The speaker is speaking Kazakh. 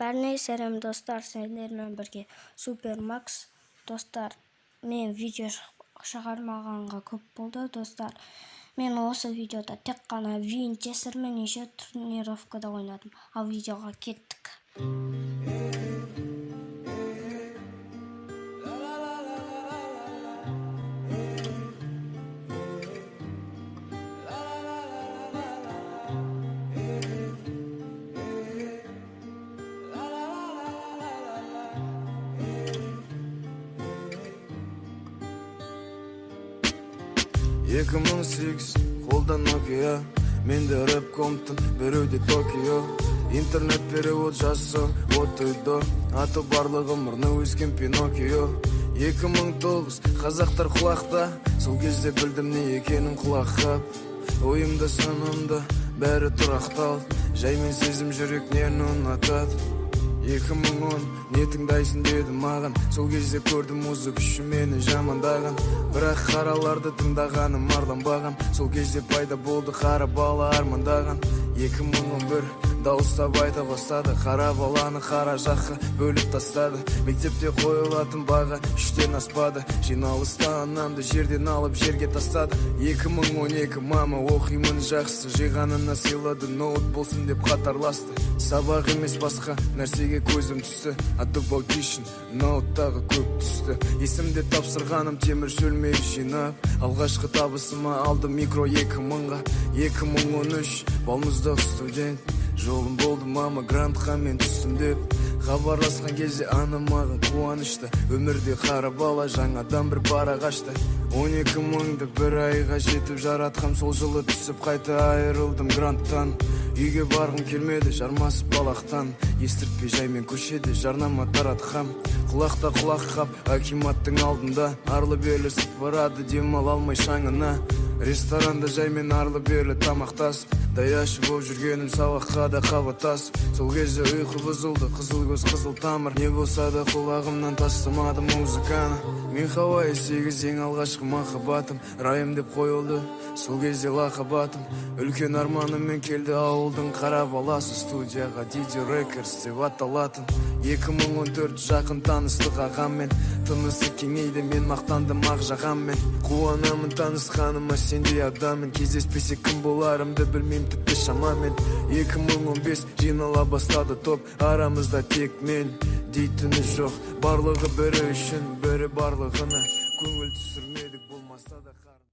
Бәріне сәлем достар, сендермен бірге Супермакс. Достар, мен видео шығармағанға көп болды достар. Мен осы видеода тек қана винчестермен неше тренировкада ойнадым. Ал видеоға кеттік. Екі мың сегіз қолдан Nokia, менде рэп комптың, біреуде Токио. Интернет перевод жасы, от үйді, аты барлығы мұрны өскен Пиноккио. 2009 қазақтар құлақта, сол кезде білдім не екенін құлаққа. Ойымда санамда бәрі тұрақтал, жаймен сезім жүрек нені ұнатады. 2010 не тыңдайсың деді маған, сол кезде көрдім музык үшін мені жамандаған. Бірақ қараларды тыңдағаным арданбаған, сол кезде пайда болды қара бала армандаған. 2011 дауыстап айта бастады, қара баланы қара жаққа бөліп тастады. Мектепте қойылатын баға 3-тен аспады, жиналыста анамды жерден алып жерге тастады. 2012 мама оқимын жақсы, жиғанына сыйлады, ноут болсын деп қатарласты. Сабақ емес басқа нәрсеге көзім түсті, атып аудишн ноуттағы көп түсті. Есімде тапсырғаным темір шөлмек жинап, алғашқы табысыма алды микро 2000-ға. 2013 балмұздақ студент, жолым болды мама грантқа мен түстім деп. Хабарласқан кезде анам маған қуанышты, өмірде қара бала жаңадан бір бара қашты. 12 мыңды бір айға жетіп жаратқам, сол жылы түсіп қайта айырылдым гранттан. Үйге барғым келмеді жармасып балақтан, естіртпей жаймен көшеде жарнама таратқам. Құлақта құлақ қап акиматтың алдында, арлы берлі сыпырады демал алмай шаңына. Ресторанда жаймен арлы берлі тамақтасып, даяшы боп жүргенім сабаққа да қабаттасып. Сол кезде ұйқы бұзылды, қызыл көз қызыл тамыр, не болса да құлағымнан тастамады музыканы. Мен Хавайи 8 ең алғашқы махаббатым, райым деп қойылды сол кезде лақабатым. Үлкен арманыммен келді ауылдың қара баласы, студияға DJ Records деп аталатын. 2014 жақын таныстық ағаммен, тынысы кеңейді, мен мақтандым ақ жағаммен. Қуанамын танысқаныма, сендей адаммен, кездеспесе кім боларымды білмеймін тіпті шамамен. 2015 жинала бастады топ, арамызда тек мен дейтіні жоқ, барлығы бірі үшін бірі барлығына көңіл түсірмеді.